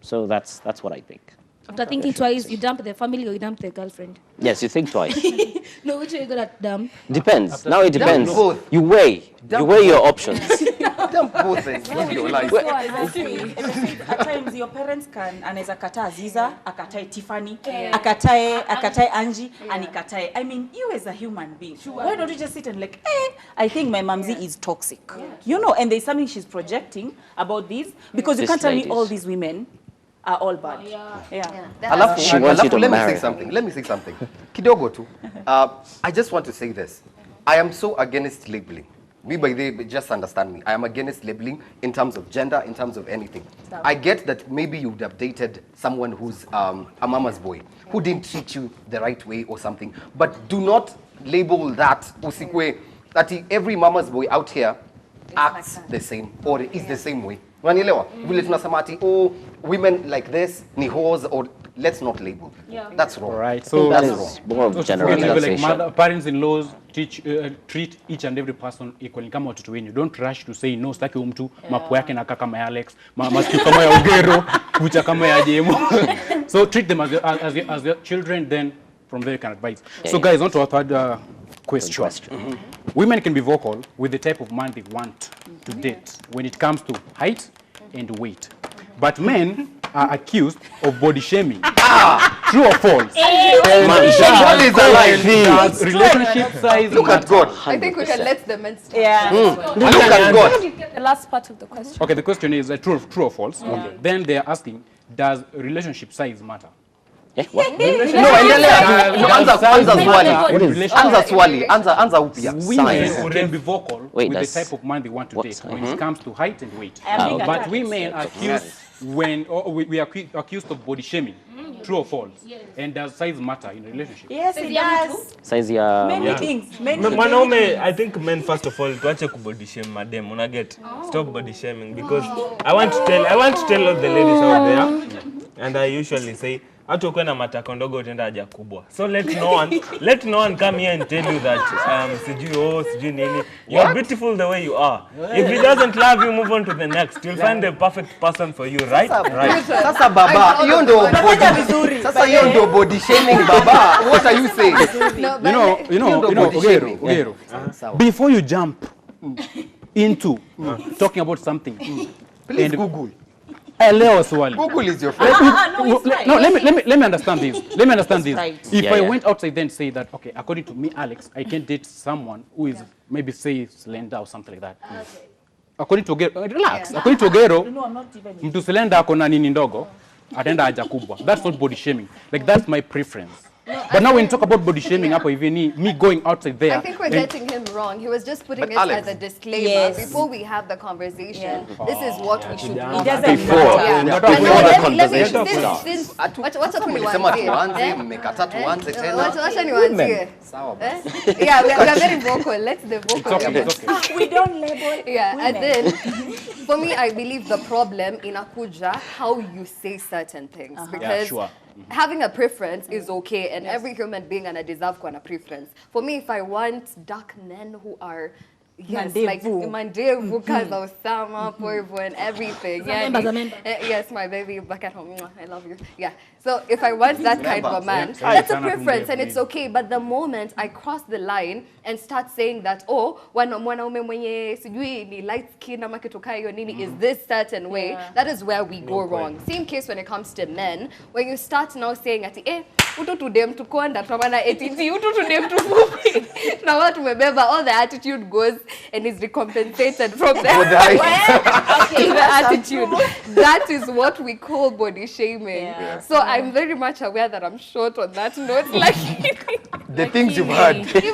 So that's what I think. After thinking twice, you dump the family or you dump the girlfriend? Yes, you think twice. No, which are you gonna dump? Depends. Now it depends. Both. You weigh your options. Dump both and live your life. At times your parents can anaweza kataa Ziza, akatai Tiffany, akatai Angie, and ikatae. I mean, you as a human being, why don't you just sit and like, I think my mamzi is toxic. You know, and there's something she's projecting about this because you can't tell me all these women are all bad. She wants you to marry. Let me say something. Kidogo tu. I just want to say this. I am so against labeling. Me by the just understand me. I am against labeling in terms of gender, in terms of anything. I get that maybe you would have dated someone who's a mama's boy, who didn't treat you the right way or something. But do not label that usikwe that every mama's boy out here acts the same or is the same way. Unanielewa? Vile tunasema ati women like this ni whores or let's not label. That's wrong. Right. So that's That wrong. is more of generalization. Like parents-in-laws treat each and every person equally. Kama watoto wenyu, don't rush to say no, sitaki mtu mapo yake na kama ya Alex, masikio kama ya Ugero, kucha kama ya Jemo. So treat them as your children, then from there you can advise. So guys, on to our third question. Women can be vocal with the type of man they want to date when it comes to height and weight. But men are accused of body shaming. True or false? What is a lie? Relationship size. Look at God. I think we can let the men start. Look at God. The last part of the question. Okay, the question is true or false. Okay. Then they are asking, does relationship size matter? What? Anza upya. Women can be vocal Wait, with the type of man they want to date when it comes to height and weight. But women are accused we are accused of body shaming. True or false? And does size matter in a relationship? Yes, it does. Size ya Many things. Mwanaume, I think men first of all tuache kubody shame madem. Una get stop body shaming because I want to tell all the ladies out there, and I usually say hata ukiwa na matako ndogo utaenda haja kubwa. So let no one come here and tell you that sijui nini. You are beautiful the way you are. If he doesn't love you, move on to the next. You'll find the perfect person for you, right? Right. Sasa baba, hiyo ndo body shaming baba. What are you saying? You know, Ogero. Before you jump into talking about something, Please Google. Google is your friend. No, let me understand this. Right. If I went outside then say that, okay, according to me, Alex, I can date someone who is maybe say slender or something like that. Okay. According to Ogero, relax. According to Ogero, mtu slender ako na nini ndogo, ataenda haja kubwa. That's not body shaming. Like that's my preference. But now when you talk about body shaming, me going outside there. I think we're getting him wrong. He was just putting it as a disclaimer before we have the conversation. This is what we should do. It doesn't matter. Before the conversation starts. Wacha tuanze tena. Yeah, we are very vocal. Let's the vocal. Okay. We don't label and then for me, I believe the problem inakuja how you say certain things because having a preference is okay, and every human being deserve a preference. For me, if I want dark men who are like mandevu, kaza Osama, Poivo, and everything. Yes, my baby, back at home. I love you. Yeah. So if I want that kind of a man, that's a preference and it's okay. But the moment I cross the line and start saying that, mwanaume mwenye sijui ni light skin ama kitoka hiyo nini is this certain way, that is where we go wrong. Same case when it comes to men, when you start now saying at ututu dem tukonda tumana attitude ututu dem tufupi na watu umebeba, all the attitude goes and is recompensated from that the attitude. That is what we call body shaming. So I'm very much aware that I'm short on that note. Like the things you've heard. See,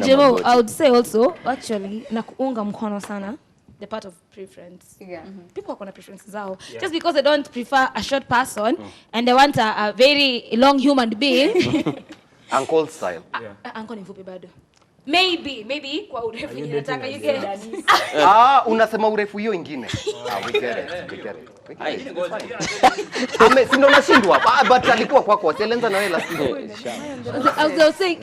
Jemo, I would say also actually na kuunga mkono sana the part of preference. People are going to preferences zao. Just because they don't prefer a short person and they want a very long human being. Uncle style. Uncle ni mfupi bado. Maybe kwa urefu ninataka you get. Unasema urefu hiyo ingine. We get it. Sindo nashindwa, but alikuwa kwako, silenza na wewe last week. I was saying,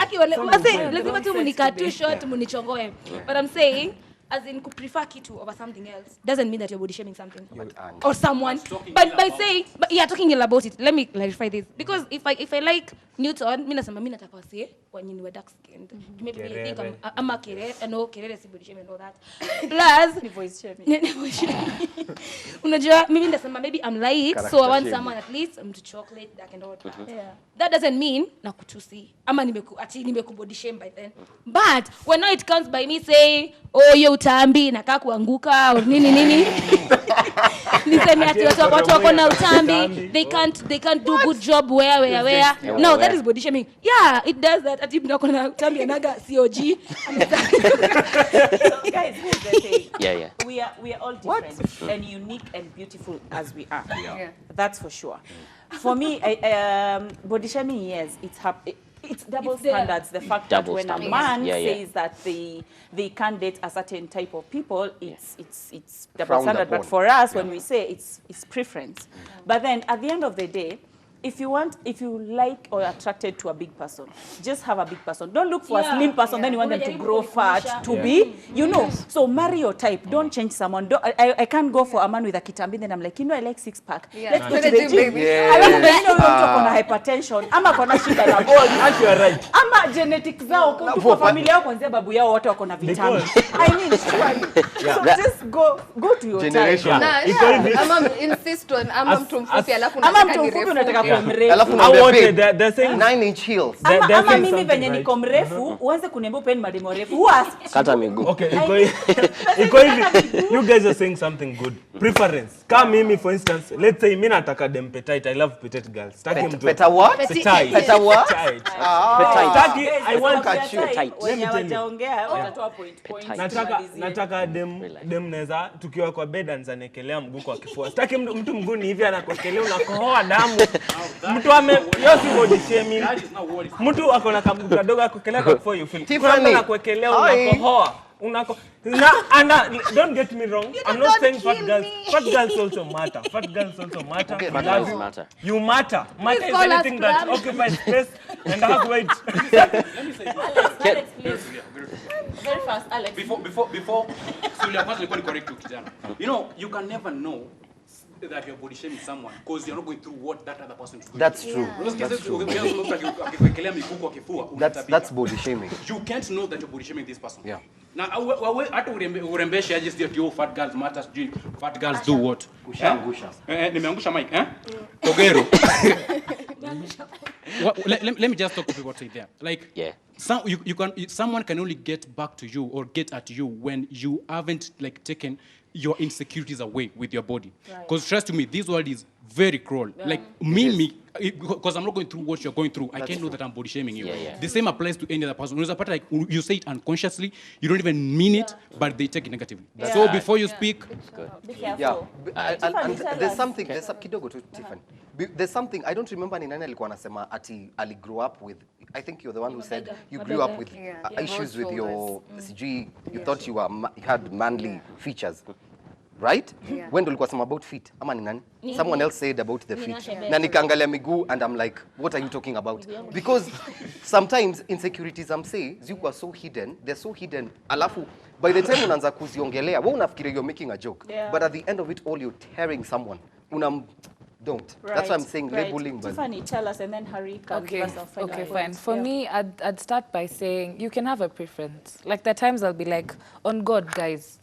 lazima tu mnika too short munichongoe. But I'm saying as in prefer kitu over something else doesn't mean that you're body shaming something or someone. But by saying, talking ill about it, let me clarify this. Because if I like Newton, mimi nasema mimi nataka wase wanyini wa dark skinned. Maybe you think I'm a kerere, no kerere si body shaming and all that. Plus, voice shaming. Unajua mimi nasema maybe I'm light, so I want someone at least to chocolate dark and all that. That doesn't mean nakutusi. Ama nimeku body shame by then. But when now it comes by me saying, oh you utambi nakaa kuanguka or nini niseme ati watu wako na utambi, they can't do good job where. No, that is body shaming. Yeah, it does that. Ati mtu na utambi anaga COG. Guys, here's the thing. Yeah. We are all different and unique and beautiful as we are. Yeah. That's for sure. For me, body shaming, yes, it's double standards. The fact that when a man says that they can't date a certain type of people, it's double standard. But for us, when we say it's preference. But then at the end of the day, if you like or attracted to a big person, just have a big person. Don't look for a slim person, then you want them to grow fat, to be, So marry your type. Don't change someone. I can't go for a man with a kitambi, then I'm like, I like six-pack. Let's go to the gym. I love hypertension. Ama kona shida na body. You are right. Ama genetics zao, kwa familia yao kwanza babu yao wote wako na vitamini. I mean, so just go to your generation. Ama insist on ama mtu mfupi alafu unataka they're saying 9-inch heels. Ama mimi venye niko mrefu, uanze kuniambia upeni mademo refu. Kata miguu. Okay, iko hivi. You guys are saying something good. Preference. Kama mimi for instance, let's say mimi nataka dem petite. I love petite girls. Staki mtu. Peta what? Petite. Peta what? Petite. Staki, I want petite. Wenye wajaongea watatoa point. Nataka dem neza tukiwa kwa bed anzanekelea mguu kwa kifua. Staki mtu mguu ni hivi anakokelea unakohoa damu. Mtu yosi body shaming. Mtu akona kamguu kadogo akokelea kwa kifua you feel. Tiffany anakokelea unakohoa. Don't get me wrong. I'm not saying fat girls also matter. Fat girls also matter. Okay, fat girls matter. You matter. Matter is anything that occupies space and has weight. Let me say, Alex, please. Very fast, Alex. Before, so you are not correct to kijana. You can never know that you're body shaming someone because you're not going through what that other person is going That's through. True. That's body shaming. You can't know that you're body shaming this person. Yeah. Now, hata urembeshe aje sio fat girls matters, fat girls do what? Angusha. Nimeangusha mic, Togero. Let me just talk to what say there. Like, someone can only get back to you or get at you when you haven't taken your insecurities away with your body. Because trust me, this world is very cruel. Like me, because I'm not going through what you're going through, I can't know that I'm body shaming you. The same applies to any other person. Like you say it unconsciously, you don't even mean it, but they take it negatively. So before you speak, be careful. And there's something. There's a kidogo to Tiffany. There's something I don't remember ni nani alikuwa anasema ati ali grew up with. I think you're the one who said you grew up with issues with your CG. You thought you had manly features. Right? When ulikuwa sema about feet, ama ni nani? Someone else said about the feet. Na nikaangalia miguu and I'm like, what are you talking about? Because sometimes insecurities ziko so hidden, they're so hidden. Alafu by the time unaanza kuziongelea, wewe unafikiria you're making a joke. But at the end of it all you're tearing someone. Don't. Right. That's why I'm saying labeling. Tiffany, tell us and then Harry can give us some final Okay, fine. For me, I'd start by saying you can have a preference. Like there are times I'll be like, on God, guys,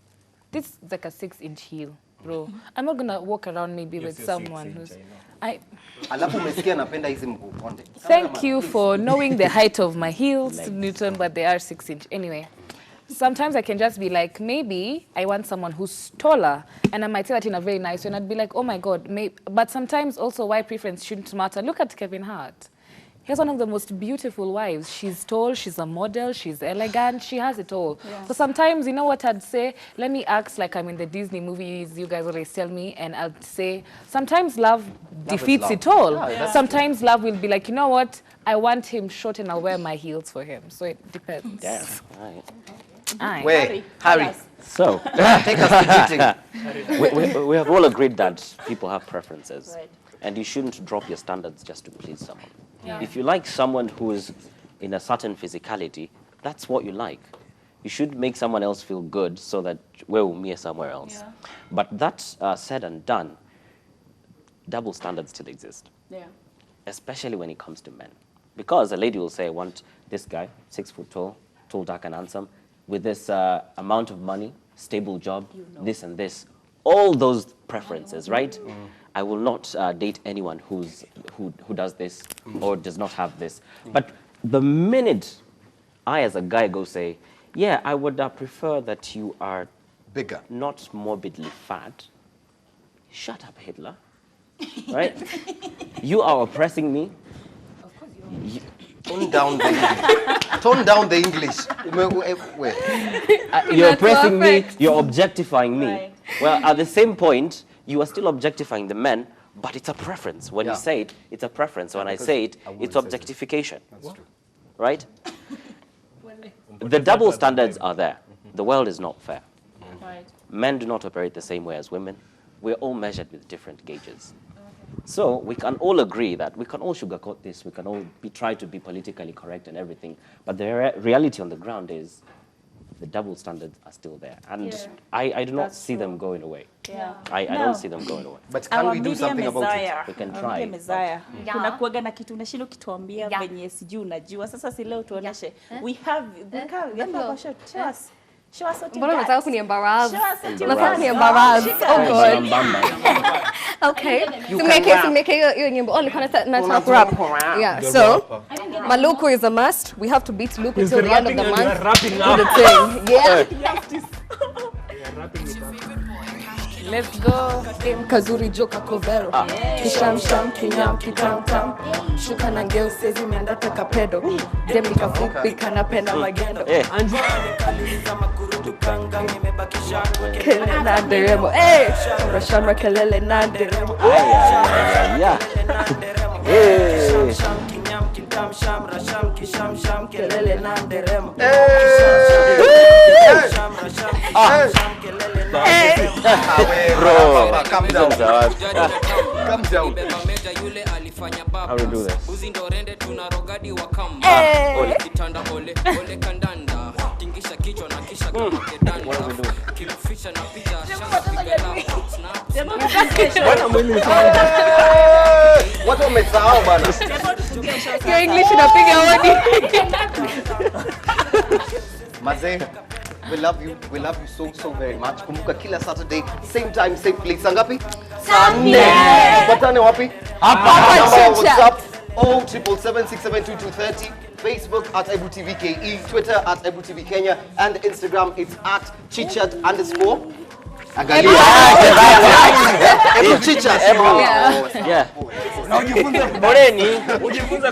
this is like a 6-inch heel, bro. I'm not gonna walk around maybe with someone who's. Thank you for knowing the height of my heels, Newton, but they are 6-inch. Anyway, sometimes I can just be like, maybe I want someone who's taller, and I might say that in a very nice way, and I'd be like, oh my God, but sometimes also why preference shouldn't matter. Look at Kevin Hart. He has one of the most beautiful wives. She's tall, she's a model, she's elegant, she has it all. Yeah. So sometimes, you know what I'd say? Let me act like I'm in the Disney movies, you guys always tell me, and I'll say, sometimes love defeats it all. Yeah, sometimes love will be like, you know what? I want him short and I'll wear my heels for him. So it depends. Yeah. Right. Wait, Harry. So, take us to meeting. We have all agreed that people have preferences. Right. And you shouldn't drop your standards just to please someone. Yeah. If you like someone who is in a certain physicality, that's what you like. You should make someone else feel good so that we'll meet somewhere else. Yeah. But that said and done, double standards still exist. Yeah. Especially when it comes to men. Because a lady will say, I want this guy, 6 foot tall, dark and handsome, with this amount of money, stable job, this and this. All those preferences, right? I will not date anyone who does this or does not have this. But the minute I, as a guy, go say, yeah, I would prefer that you are bigger, not morbidly fat. Shut up, Hitler. Right? You are oppressing me. Of course you are. Tone down the English. Tone down the English. You're oppressing me. You're objectifying me. Right. Well, at the same point, you are still objectifying the men, but it's a preference. When you say it, it's a preference. When I say it, it's objectification. That's true. Right? The double standards are there. The world is not fair. Right. Men do not operate the same way as women. We're all measured with different gauges. So we can all agree that we can all sugarcoat this, we can all try to be politically correct and everything, but the reality on the ground is the double standards are still there. And I do not see them going away. Yeah. I don't see them going away. But can we do something about it? We can try. Kuna kuaga na kitu unashinda ukituambia venye sijui unajua. Sasa si leo tuoneshe. We have show us what you Mbona got. unataka kuniembarrass? Show us what you Unataka got. kuniembarrass. Oh God. Okay. Simeke hiyo nyimbo. Oh, nataka kurap. Yeah. So, Maluku is a must. We have to beat Luku till the end of the month. Wrapping Do the up. thing. Yeah. Let's go. Kazuri joka kovero. Kisham sham kinyam kitam tam. Shuka na ngeo sezi meandata kapedo. Demi kafupi kanapenda magendo. Kelele na deremo. Hey! Rashamra kelele na deremo. Kelele na deremo. Bro, calm down. Calm down. How do we do this? What umesahau bana? Your English inapiga hodi. Mazee, we love you so very much. Kumbuka kila Saturday, same time, same place. Sangapi? Sunday. Patane wapi? Hapa WhatsApp 0777672230. Facebook at Ebru TV KE, Twitter at Ebru TV Kenya, and Instagram it's at chichat_. Ebru chichat. Yeah. Ujifunza. Moreni. Ujifunza.